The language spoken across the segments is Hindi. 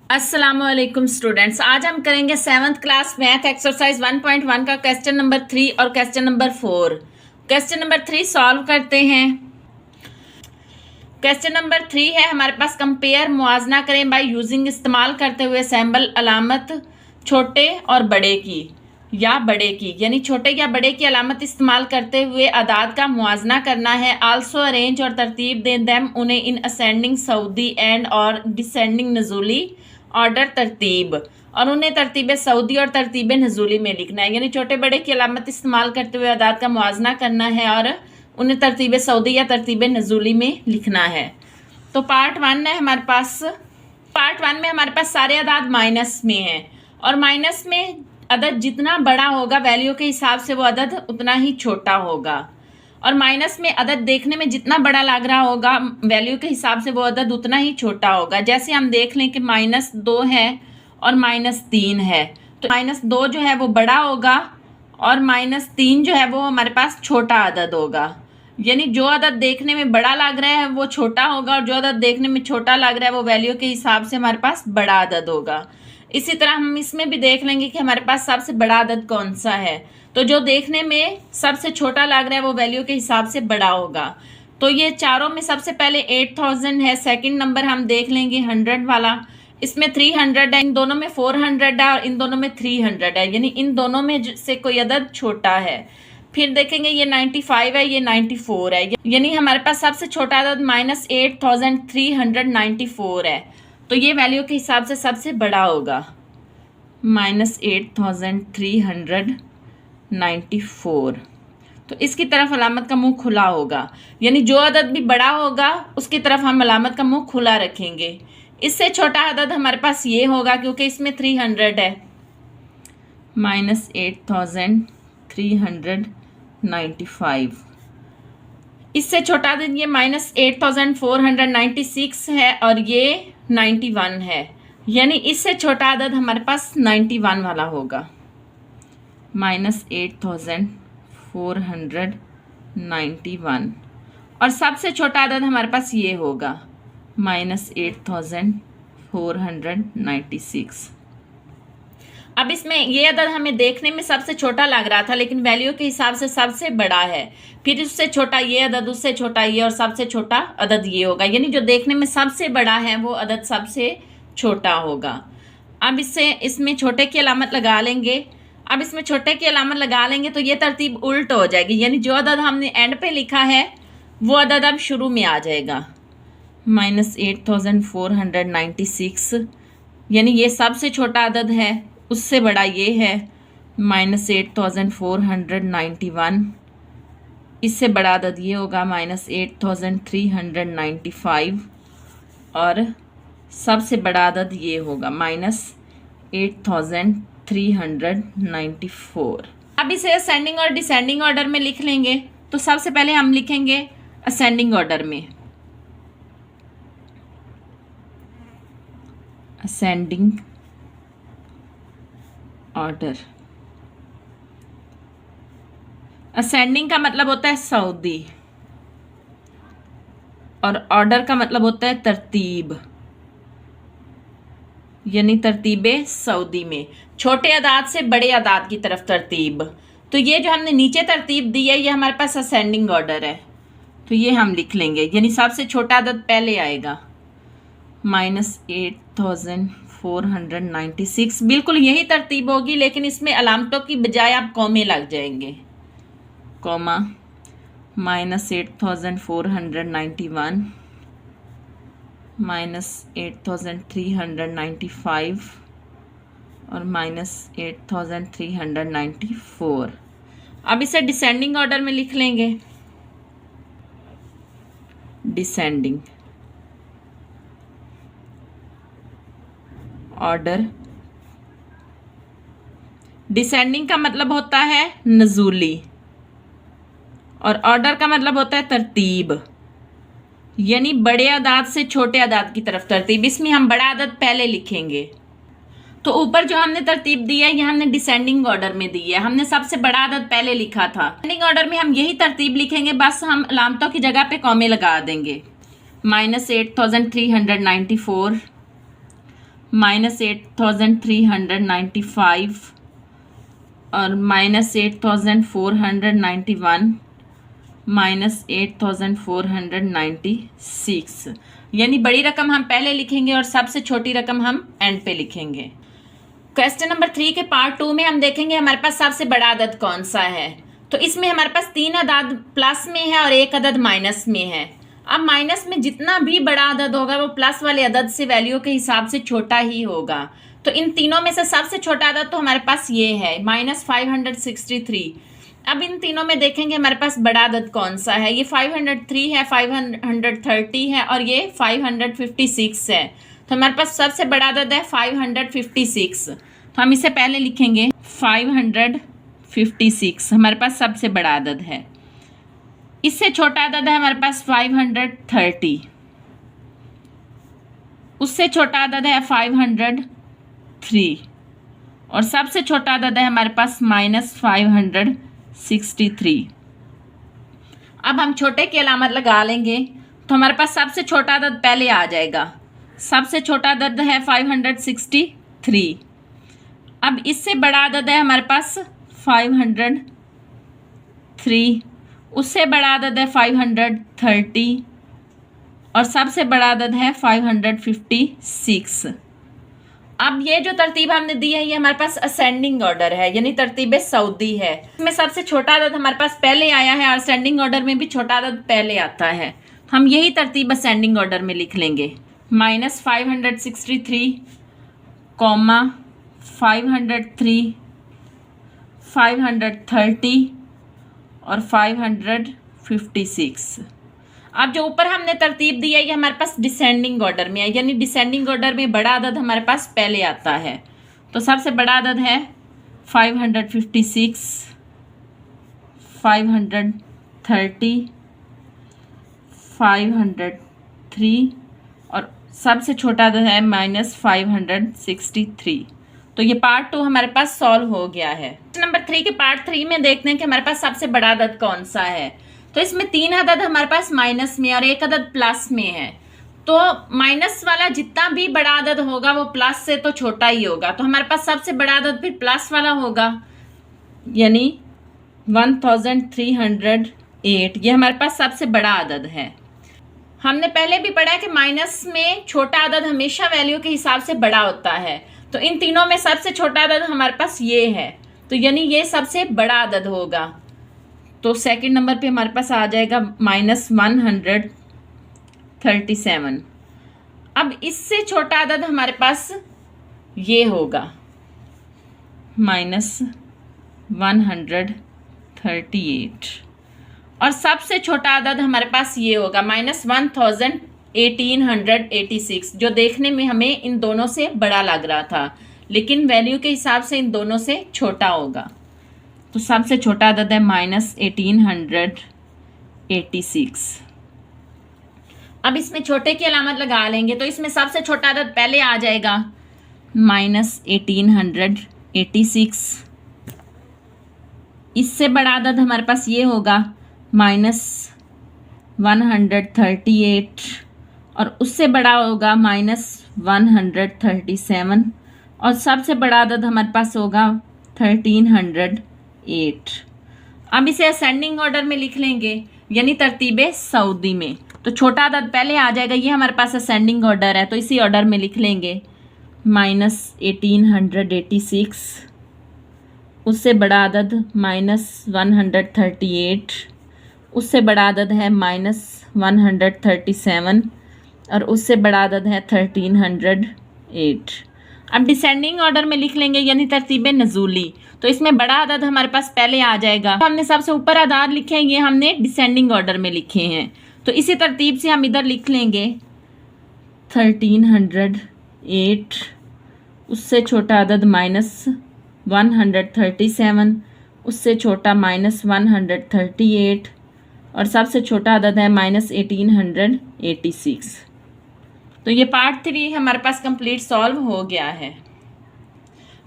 अस्सलामुअलैकुम स्टूडेंट्स, आज हम करेंगे 7th क्लास मैथ एक्सरसाइज 1.1 का क्वेश्चन नंबर 3 और question number 4। Question number 3 solve करते हैं। क्वेश्चन नंबर 3 है हमारे पास, कंपेयर मुआवजा करें बाय यूजिंग, इस्तेमाल करते हुए सैम्बल अलामत छोटे और बड़े की या बड़े की, यानी छोटे या बड़े की अलामत इस्तेमाल करते हुए अदाद का मुआवजा करना है। आल्सो अरेंज और तरतीब दें देम उन्हें इन असेंडिंग सऊदी एंड और डिसेंडिंग नजूली ऑर्डर तरतीब, और उन्हें तरतीब सऊदी और तरतीब नजूली में लिखना है। यानी छोटे बड़े की अलामत इस्तेमाल करते हुए अदाद का मुआवजा करना है और उन्हें तरतीब सऊदी या तरतीब नजूली में लिखना है। तो पार्ट 1 है हमारे पास। पार्ट 1 में हमारे पास सारे अदाद माइनस में हैं, और माइनस में अदद जितना बड़ा होगा वैल्यू के हिसाब से वो अदद उतना ही छोटा होगा, और माइनस में अदद देखने में जितना बड़ा लग रहा होगा वैल्यू के हिसाब से वो अदद उतना ही छोटा होगा। जैसे हम देख लें कि -2 है और -3 है, तो -2 जो है वो बड़ा होगा और -3 जो है वो हमारे पास छोटा अदद होगा। यानी जो अदद देखने में बड़ा लग रहा है वो छोटा होगा, और जो अदद देखने में छोटा लग रहा है वो वैल्यू के हिसाब से हमारे पास बड़ा अदद होगा। इसी तरह हम इसमें भी देख लेंगे कि हमारे पास सबसे बड़ा अदद कौन सा है। तो जो देखने में सबसे छोटा लग रहा है वो वैल्यू के हिसाब से बड़ा होगा। तो ये चारों में सबसे पहले 8000 है। सेकंड नंबर हम देख लेंगे 100 वाला, इसमें 300 है, इन दोनों में 400 है और इन दोनों में 300 है, यानी इन दोनों में से कोई अदद छोटा है। फिर देखेंगे ये 95 है, ये 94 है, यानी हमारे पास सबसे छोटा अदद -8394 है। तो ये वैल्यू के हिसाब से सबसे बड़ा होगा -8394। तो इसकी तरफ अलामत का मुंह खुला होगा, यानी जो अदद भी बड़ा होगा उसकी तरफ हम अलामत का मुंह खुला रखेंगे। इससे छोटा अदद हमारे पास ये होगा क्योंकि इसमें 300 है, -8395। इससे छोटा अदद ये -8496 है और ये 91 है, यानी इससे छोटा अदद हमारे पास 91 वाला होगा, -8491। और सबसे छोटा अदद हमारे पास ये होगा -8496। अब इसमें ये अदद हमें देखने में सबसे छोटा लग रहा था लेकिन वैल्यू के हिसाब से सबसे बड़ा है। फिर उससे छोटा ये अदद, उससे छोटा ये, और सबसे छोटा अदद ये होगा, यानी जो देखने में सबसे बड़ा है वो अदद सबसे छोटा होगा। अब इसमें छोटे की अलामत लगा लेंगे। अब इसमें छोटे की अलामत लगा लेंगे तो ये तरतीब उल्ट हो जाएगी, यानी जो अदद हमने एंड पे लिखा है वो अदद अब शुरू में आ जाएगा, -8496, यानी ये सबसे छोटा अदद है, उससे बड़ा ये है -8491। इससे बड़ा अदद ये होगा -8395, और सबसे बड़ा अदद ये होगा -8394। अब इसे असेंडिंग और डिसेंडिंग ऑर्डर में लिख लेंगे। तो सबसे पहले हम लिखेंगे असेंडिंग ऑर्डर में, असेंडिंग ऑर्डर। असेंडिंग का मतलब होता है सऊदी और ऑर्डर का मतलब होता है तरतीब, यानी तरतीब सऊदी में छोटे अदाद से बड़े अदाद की तरफ तरतीब। तो ये जो हमने नीचे तरतीब दी है ये हमारे पास असेंडिंग ऑर्डर है, तो ये हम लिख लेंगे, यानी सबसे छोटा अदद पहले आएगा -8496। बिल्कुल यही तरतीब होगी लेकिन इसमें अलामतों की बजाय आप कॉमे लग जाएंगे, कॉमा, -8491 -8395 और -8394। अब इसे डिसेंडिंग ऑर्डर में लिख लेंगे, डिसेंडिंग ऑर्डर। डिसेंडिंग का मतलब होता है नजूली और ऑर्डर का मतलब होता है तरतीब, यानी बड़े अदाद से छोटे अदाद की तरफ तरतीब। इसमें हम बड़ा अदद पहले लिखेंगे। तो ऊपर जो हमने तरतीब दी है ये हमने डिसेंडिंग ऑर्डर में दी है, हमने सबसे बड़ा अदद पहले लिखा था। डिसेंडिंग ऑर्डर में हम यही तरतीब लिखेंगे, बस हम अलामतों की जगह पे कॉमे लगा देंगे। -8394 -8,395 और -8,491 -8,496, यानी बड़ी रकम हम पहले लिखेंगे और सबसे छोटी रकम हम एंड पे लिखेंगे। क्वेश्चन नंबर 3 के पार्ट 2 में हम देखेंगे हमारे पास सबसे बड़ा अदद कौन सा है। तो इसमें हमारे पास 3 अदद प्लस में है और 1 अदद माइनस में है। अब माइनस में जितना भी बड़ा अदद होगा वो प्लस वाले अदद से वैल्यू के हिसाब से छोटा ही होगा। तो इन तीनों में से सबसे छोटा अदद तो हमारे पास ये है -563। अब इन तीनों में देखेंगे हमारे पास बड़ा अदद कौन सा है। ये 503 है, 530 है और ये 556 है। तो हमारे पास सबसे बड़ा अदद है 556। तो हम इसे पहले लिखेंगे 556 हमारे पास सबसे बड़ा अदद है। इससे छोटा अदद है हमारे पास 530, उससे छोटा अदद है 503 और सबसे छोटा अदद है हमारे पास -563। अब हम छोटे की अलामत लगा लेंगे तो हमारे पास सबसे छोटा अदद पहले आ जाएगा। सबसे छोटा अदद है 563। अब इससे बड़ा अदद है हमारे पास 503, उससे बड़ा अदद है 530 और सबसे बड़ा अदद है 556। अब ये जो तरतीब हमने दी है ये हमारे पास असेंडिंग ऑर्डर है, यानी तरतीब सऊदी है। इसमें सबसे छोटा अदद हमारे पास पहले आया है और असेंडिंग ऑर्डर में भी छोटा अदद पहले आता है। हम यही तरतीब असेंडिंग ऑर्डर में लिख लेंगे। -563, 503, 530 और 556। अब जो ऊपर हमने तरतीब दी है ये हमारे पास डिसेंडिंग ऑर्डर में है, यानी डिसेंडिंग ऑर्डर में बड़ा अदद हमारे पास पहले आता है। तो सबसे बड़ा अदद है 556, 530, 503 और सबसे छोटा अदद है -563। तो ये पार्ट 2 हमारे पास सॉल्व हो गया है। नंबर 3 के पार्ट 3 में देखते हैं कि हमारे पास सबसे बड़ा अदद कौन सा है। तो इसमें 3 अदद हमारे पास माइनस में और 1 अदद प्लस में है। तो माइनस वाला जितना भी बड़ा अदद होगा वो प्लस से तो छोटा ही होगा। तो हमारे पास सबसे बड़ा अदद फिर प्लस वाला होगा, यानी 1308। ये हमारे पास सबसे बड़ा अदद है। हमने पहले भी पढ़ा है कि माइनस में छोटा अदद हमेशा वैल्यू के हिसाब से बड़ा होता है। तो इन तीनों में सबसे छोटा अदद हमारे पास ये है, तो यानी ये सबसे बड़ा अदद होगा। तो सेकंड नंबर पे हमारे पास आ जाएगा -137। अब इससे छोटा अदद हमारे पास ये होगा -138 और सबसे छोटा अदद हमारे पास ये होगा -1886, जो देखने में हमें इन दोनों से बड़ा लग रहा था लेकिन वैल्यू के हिसाब से इन दोनों से छोटा होगा। तो सबसे छोटा अदद है -1886। अब इसमें छोटे की अलामत लगा लेंगे तो इसमें सबसे छोटा अदद पहले आ जाएगा -1886। इससे बड़ा अदद हमारे पास ये होगा -138 और उससे बड़ा होगा -137 और सबसे बड़ा अदद हमारे पास होगा 1308। अब इसे असेंडिंग ऑर्डर में लिख लेंगे, यानी तरतीब सऊदी में। तो छोटा अदद पहले आ जाएगा, ये हमारे पास असेंडिंग ऑर्डर है तो इसी ऑर्डर में लिख लेंगे -1886, उससे बड़ा अदद -138, उससे बड़ा अदद है -137 और उससे बड़ा अदद है 1308। अब डिसेंडिंग ऑर्डर में लिख लेंगे, यानी तरतीब नज़ूली। तो इसमें बड़ा अदद हमारे पास पहले आ जाएगा। हमने सबसे ऊपर अदाद लिखे हैं, ये हमने डिसेंडिंग ऑर्डर में लिखे हैं। तो इसी तरतीब से हम इधर लिख लेंगे 1308, उससे छोटा अदद -137, उससे छोटा -138 और सबसे छोटा अदद है -1886। तो ये पार्ट 3 हमारे पास कंप्लीट सॉल्व हो गया है।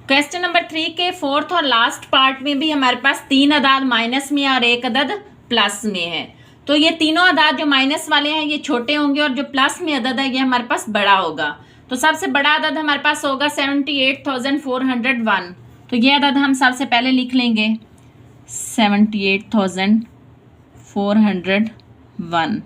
क्वेश्चन नंबर 3 के फोर्थ और लास्ट पार्ट में भी हमारे पास 3 अदाद माइनस में और 1 अदद प्लस में है। तो ये तीनों अदाद जो माइनस वाले हैं ये छोटे होंगे और जो प्लस में अदद है ये हमारे पास बड़ा होगा। तो सबसे बड़ा अदद हमारे पास होगा 78,401। तो ये अदद हम सबसे पहले लिख लेंगे 78,401।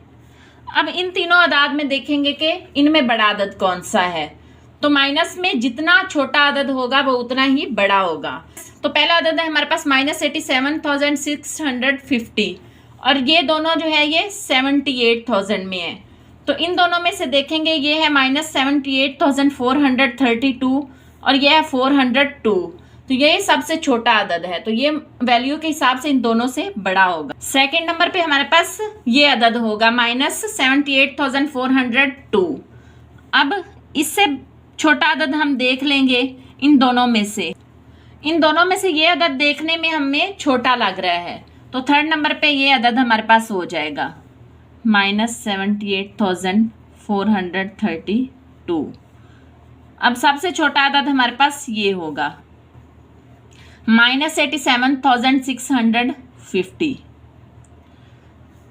अब इन तीनों अदाद में देखेंगे कि इनमें बड़ा अदद कौन सा है। तो माइनस में जितना छोटा अदद होगा वो उतना ही बड़ा होगा। तो पहला अदद है हमारे पास -87,650 और ये दोनों जो है ये 78,000 में है। तो इन दोनों में से देखेंगे ये है -78,432 और ये है 402। तो ये सबसे छोटा अदद है, तो ये वैल्यू के हिसाब से इन दोनों से बड़ा होगा। सेकंड नंबर पे हमारे पास ये अदद होगा -78,402। अब इससे छोटा अदद हम देख लेंगे इन दोनों में से। इन दोनों में से ये अदद देखने में हमें छोटा लग रहा है, तो थर्ड नंबर पे ये अदद हमारे पास हो जाएगा -78,432। अब सबसे छोटा अदद हमारे पास ये होगा -87,650।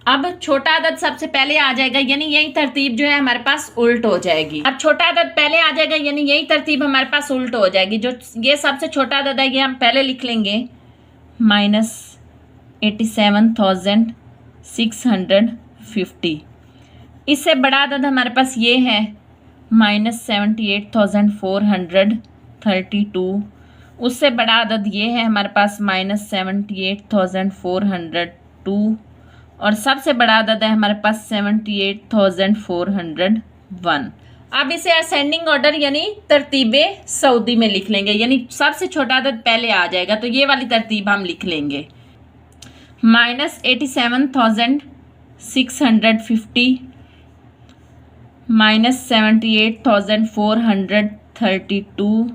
अब छोटा अदद सबसे पहले आ जाएगा, यानी यही तरतीब जो है हमारे पास उल्ट हो जाएगी। अब छोटा अदद पहले आ जाएगा, यानी यही तरतीब हमारे पास उल्ट हो जाएगी। जो ये सबसे छोटा अदद है ये हम पहले लिख लेंगे -87,650। इससे बड़ा अदद हमारे पास ये है -78,432। उससे बड़ा अदद ये है हमारे पास -78,402 और सबसे बड़ा अदद है हमारे पास 78,401। अब इसे असेंडिंग ऑर्डर यानी तरतीबे सऊदी में लिख लेंगे, यानी सबसे छोटा अदद पहले आ जाएगा। तो ये वाली तरतीब हम लिख लेंगे -87,650 -78,432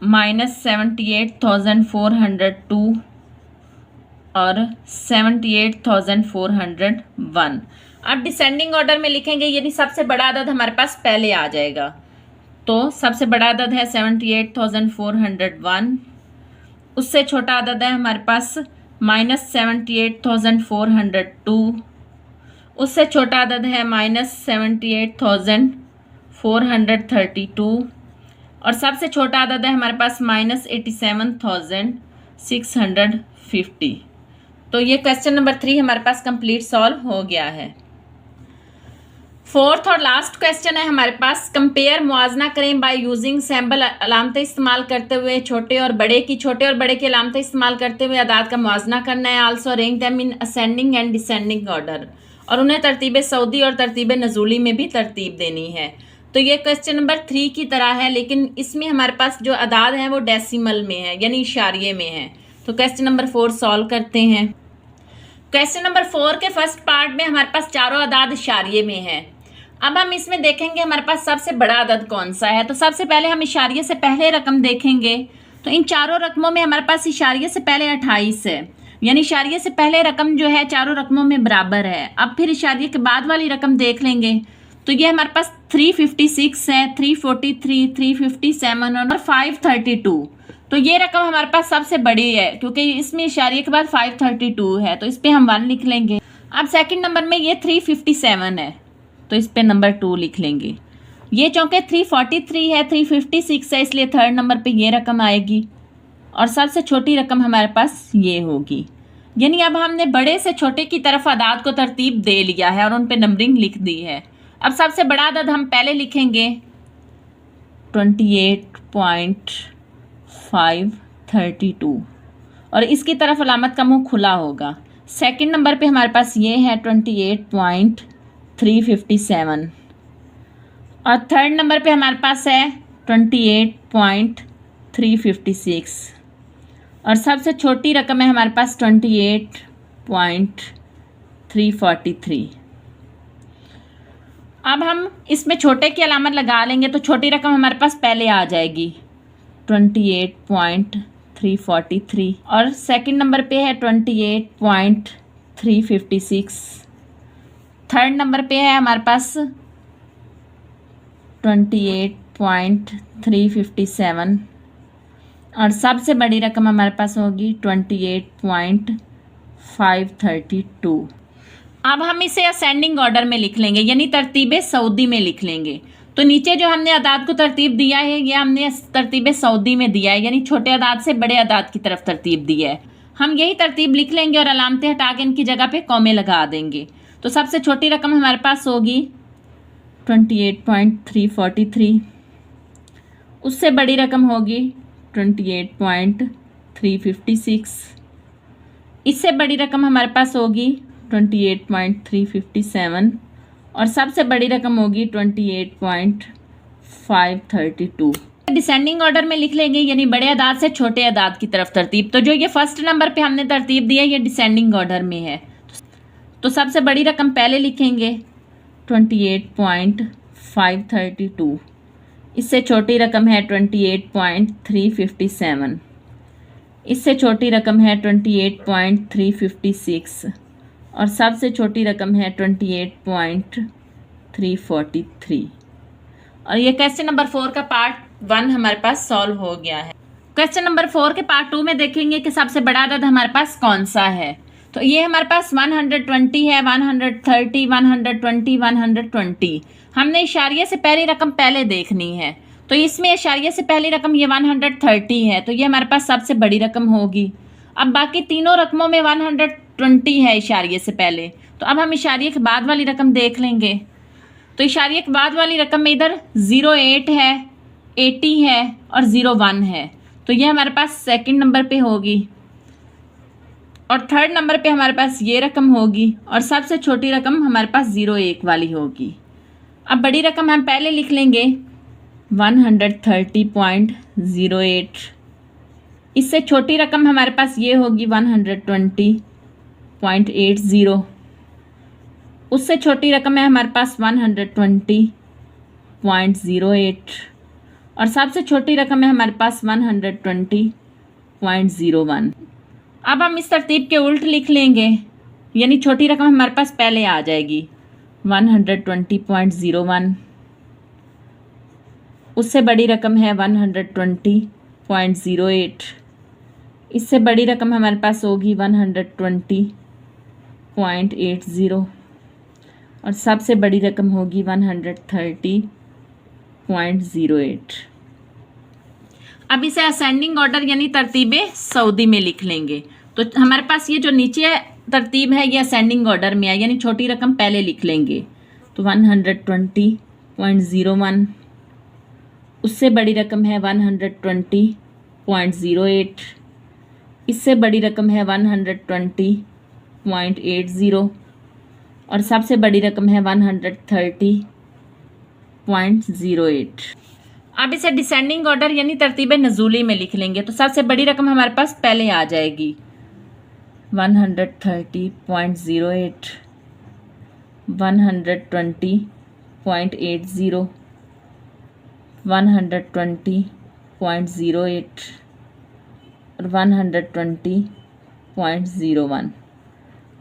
-78,402 और 78,401। अब डिसेंडिंग ऑर्डर में लिखेंगे, यानी सबसे बड़ा अदद हमारे पास पहले आ जाएगा। तो सबसे बड़ा अदद है 78,401। उससे छोटा अदद है हमारे पास -78,402। उससे छोटा अदद है -78,432 और सबसे छोटा अदद है हमारे पास -87,650। तो ये क्वेश्चन नंबर 3 हमारे पास कंप्लीट सॉल्व हो गया है। फोर्थ और लास्ट क्वेश्चन है हमारे पास, कंपेयर मुआजना करें बाय यूजिंग सैम्बल। अलामतें इस्तेमाल करते हुए छोटे और बड़े की अलामतें इस्तेमाल करते हुए अदाद का मुआजना करना है। Also arrange them in ascending and descending order, और उन्हें तरतीब सऊदी और तरतीब नजूली में भी तरतीब देनी है। तो ये क्वेश्चन नंबर 3 की तरह है, लेकिन इसमें हमारे पास जो अदाद हैं वो डेसिमल में है, यानी इशारिये में है। तो क्वेश्चन नंबर 4 सॉल्व करते हैं। क्वेश्चन नंबर 4 के फर्स्ट पार्ट में हमारे पास चारों अदाद इशारिये में है। अब हम इसमें देखेंगे हमारे पास सबसे बड़ा अदद कौन सा है। तो सबसे पहले हम इशारिये से पहले रकम देखेंगे। तो इन चारों रकमों में हमारे पास इशारिये से पहले 28 है, यानी इशारिये से पहले रकम जो है चारों रकमों में बराबर है। अब फिर इशारिये के बाद वाली रकम देख लेंगे, तो ये हमारे पास 356 है, 343, 357 और 532। तो ये रकम हमारे पास सबसे बड़ी है, क्योंकि इसमें इशारिये के बाद 532 है, तो इस पर हम 1 लिख लेंगे। अब सेकंड नंबर में ये 357 है, तो इस पे नंबर 2 लिख लेंगे। ये चूँकि 343 है, 356 है, इसलिए थर्ड नंबर पे ये रकम आएगी और सबसे छोटी रकम हमारे पास ये होगी। यानी अब हमने बड़े से छोटे की तरफ अदाद को तरतीब दे लिया है और उन पे नंबरिंग लिख दी है। अब सबसे बड़ा अदद हम पहले लिखेंगे 28.532 और इसकी तरफ अलामत का मुंह खुला होगा। सेकंड नंबर पे हमारे पास ये है 28.357 और थर्ड नंबर पे हमारे पास है 28.356 और सबसे छोटी रकम है हमारे पास 28.343। अब हम इसमें छोटे की अलामत लगा लेंगे, तो छोटी रकम हमारे पास पहले आ जाएगी 28.343 और सेकंड नंबर पे है 28.356। थर्ड नंबर पे है हमारे पास 28.357 और सबसे बड़ी रकम हमारे पास होगी 28.532। अब हम इसे असेंडिंग ऑर्डर में लिख लेंगे, यानी तरतीब सऊदी में लिख लेंगे। तो नीचे जो हमने अदाद को तरतीब दिया है ये हमने तरतीब सऊदी में दिया है, यानी छोटे अदाद से बड़े अदाद की तरफ तरतीब दी है। हम यही तरतीब लिख लेंगे और अलामतें हटा के इनकी जगह पे कौमे लगा देंगे। तो सबसे छोटी रकम हमारे पास होगी 28.343, उससे बड़ी रकम होगी 28.356, इससे बड़ी रकम हमारे पास होगी 28.357 और सबसे बड़ी रकम होगी 28.532। डिसेंडिंग ऑर्डर में लिख लेंगे, यानी बड़े अदाद से छोटे अदाद की तरफ तरतीब। तो जो ये फर्स्ट नंबर पे हमने तरतीब दी है ये डिसेंडिंग ऑर्डर में है। तो सबसे बड़ी रकम पहले लिखेंगे 28.532, इससे छोटी रकम है 28.357, इससे छोटी रकम है 28.356 और सबसे छोटी रकम है 28.343। और ये क्वेश्चन नंबर 4 का पार्ट 1 हमारे पास सॉल्व हो गया है। क्वेश्चन नंबर 4 के पार्ट 2 में देखेंगे कि सबसे बड़ा अदद हमारे पास कौन सा है। तो ये हमारे पास 120 है, 130, 120, 120। हमने इशारिये से पहली रकम पहले देखनी है, तो इसमें इशारिये से पहली रकम ये 130 है, तो ये हमारे पास सबसे बड़ी रकम होगी। अब बाकी तीनों रकमों में 120 है इशारिये से पहले, तो अब हम इशारिये के बाद वाली रकम देख लेंगे। तो इशारिये के बाद वाली रकम में इधर 08 है, 80 है और 01 है, तो ये हमारे पास सेकंड नंबर पे होगी। और थर्ड नंबर पे हमारे पास ये रकम होगी और सबसे छोटी रकम हमारे पास 01 वाली होगी। अब बड़ी रकम हम पहले लिख लेंगे 130.08, इससे छोटी रकम हमारे पास ये होगी 120.80, उससे छोटी रकम है हमारे पास 120.08 और सबसे छोटी रकम है हमारे पास 120.01। अब हम इस तरतीब के उल्ट लिख लेंगे, यानी छोटी रकम हमारे पास पहले आ जाएगी 120.01, उससे बड़ी रकम है 120.08, इससे बड़ी रकम हमारे पास होगी 120.80 और सबसे बड़ी रकम होगी 130.08। अब इसे असेंडिंग ऑर्डर यानी तरतीब सऊदी में लिख लेंगे। तो हमारे पास ये जो नीचे तरतीब है ये असेंडिंग ऑर्डर में है, यानी छोटी रकम पहले लिख लेंगे। तो 120.01, उससे बड़ी रकम है 120.08, इससे बड़ी रकम है 120.80 और सबसे बड़ी रकम है 130.08। अब इसे डिसेंडिंग ऑर्डर यानी तरतीब नज़ूली में लिख लेंगे। तो सबसे बड़ी रकम हमारे पास पहले आ जाएगी 130.08, 120.80, 120.08 और 120.01।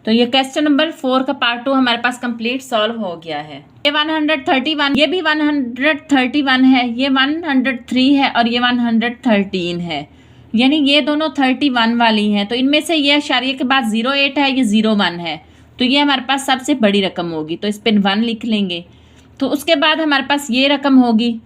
तो ये क्वेश्चन नंबर 4 का पार्ट 2 हमारे पास कंप्लीट सॉल्व हो गया है। ये 131, ये भी 131 है, ये 103 है और ये 113 है, यानी ये दोनों 31 वाली हैं। तो इनमें से ये इशारिये के बाद 08 है, ये 01 है, तो ये हमारे पास सबसे बड़ी रकम होगी, तो इस पर 1 लिख लेंगे। तो उसके बाद हमारे पास ये रकम होगी,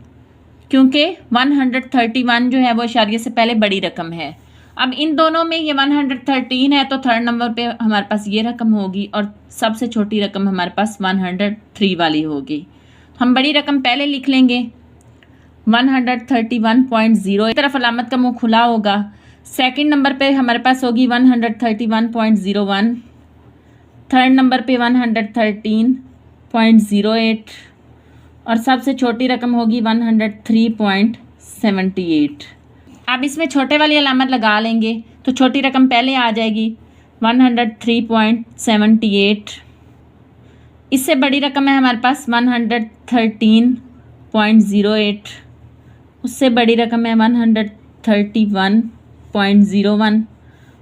क्योंकि 131 जो है वो इशारिये से पहले बड़ी रकम है। अब इन दोनों में ये 113 है, तो थर्ड नंबर पे हमारे पास ये रकम होगी और सबसे छोटी रकम हमारे पास 103 वाली होगी। हम बड़ी रकम पहले लिख लेंगे 131.0, तरफ अलामत का मुंह खुला होगा। सेकंड नंबर पे हमारे पास होगी 131.01, थर्ड नंबर पे 113.08 और सबसे छोटी रकम होगी 103.78। अब इसमें छोटे वाली अलामत लगा लेंगे, तो छोटी रकम पहले आ जाएगी 103.78, इससे बड़ी रकम है हमारे पास 113.08, उससे बड़ी रकम है 131.01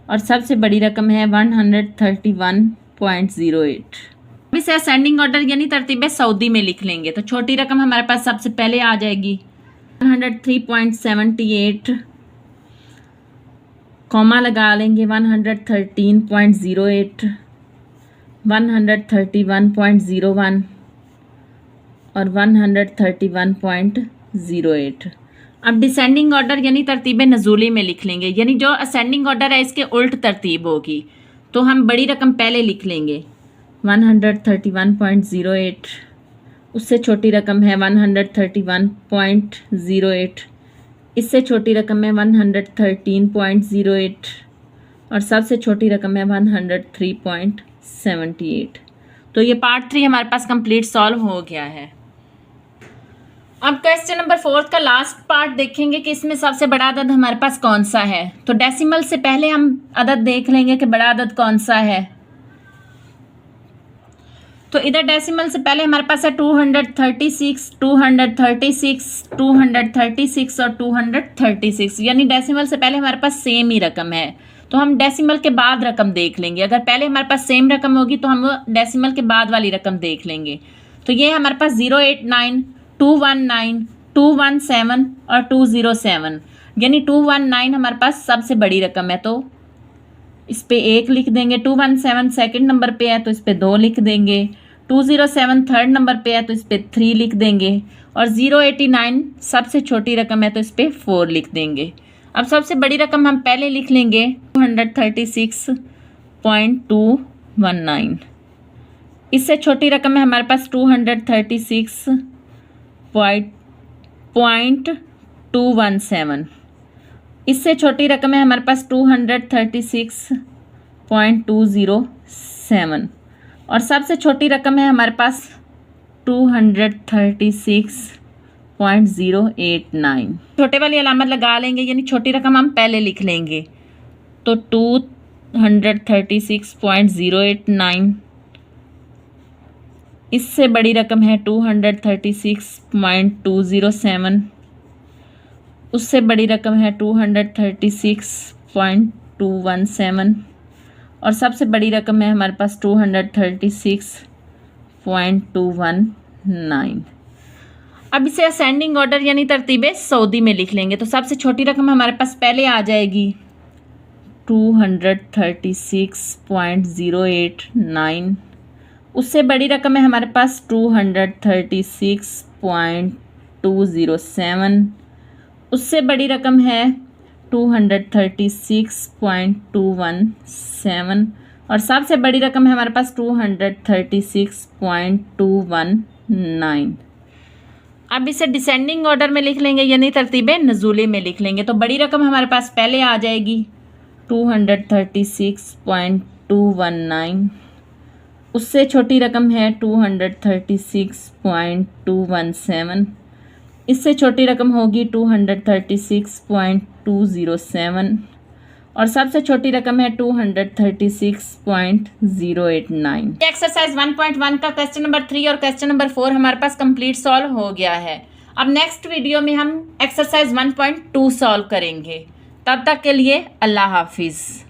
और सबसे बड़ी रकम है 131.08। अब इसे असेंडिंग ऑर्डर यानी तरतीब सऊदी में लिख लेंगे। तो छोटी रकम हमारे पास सबसे पहले आ जाएगी 103.78, कॉमा लगा लेंगे 113.08, 131.01, और 131.08। अब डिसेंडिंग ऑर्डर यानी तरतीब नज़ूली में लिख लेंगे, यानी जो असेंडिंग ऑर्डर है इसके उल्ट तरतीब होगी। तो हम बड़ी रकम पहले लिख लेंगे 131.08, उससे छोटी रकम है 131.08, इससे छोटी रकम है 113.08 और सबसे छोटी रकम है 103.78। तो ये पार्ट 3 हमारे पास कंप्लीट सॉल्व हो गया है। अब क्वेश्चन नंबर 4 का लास्ट पार्ट देखेंगे कि इसमें सबसे बड़ा अदद हमारे पास कौन सा है। तो डेसिमल से पहले हम अदद देख लेंगे कि बड़ा अदद कौन सा है। तो इधर डेसिमल से पहले हमारे पास है 236, 236, 236 और 236, यानी डेसिमल से पहले हमारे पास सेम ही रकम है। तो हम डेसिमल के बाद रकम देख लेंगे। अगर पहले हमारे पास सेम रकम होगी तो हम डेसिमल के बाद वाली रकम देख लेंगे। तो ये हमारे पास 089, 219, 217 और 207, यानी 219 हमारे पास सबसे बड़ी रकम है, तो इस पे 1 लिख देंगे। 217 सेकंड नंबर पे है तो इस पे 2 लिख देंगे। 207 थर्ड नंबर पे है तो इस पे 3 लिख देंगे। और 089 सबसे छोटी रकम है तो इस पे 4 लिख देंगे। अब सबसे बड़ी रकम हम पहले लिख लेंगे 236.219। इससे छोटी रकम है हमारे पास 236.217। इससे छोटी रकम है हमारे पास 236.207 और सबसे छोटी रकम है हमारे पास 236.089। छोटे वाली अलामत लगा लेंगे, यानी छोटी रकम हम पहले लिख लेंगे। तो 236.089, इससे बड़ी रकम है 236.207, उससे बड़ी रकम है 236.217 और सबसे बड़ी रकम है हमारे पास 236.219। अब इसे असेंडिंग ऑर्डर यानी तरतीबे सऊदी में लिख लेंगे। तो सबसे छोटी रकम हमारे पास पहले आ जाएगी 236.089, उससे बड़ी रकम है हमारे पास 236.207, उससे बड़ी रकम है 236.217 और सबसे बड़ी रकम है हमारे पास 236.219। अब इसे डिसेंडिंग ऑर्डर में लिख लेंगे, यानी तरतीबे नज़ूली में लिख लेंगे। तो बड़ी रकम हमारे पास पहले आ जाएगी 236.219, उससे छोटी रकम है 236.217, इससे छोटी रकम होगी 236.207 और सबसे छोटी रकम है 236.089। एक्सरसाइज 1.1 का क्वेश्चन नंबर 3 और क्वेश्चन नंबर 4 हमारे पास कंप्लीट सॉल्व हो गया है। अब नेक्स्ट वीडियो में हम एक्सरसाइज 1.2 सॉल्व करेंगे। तब तक के लिए अल्लाह हाफिज़।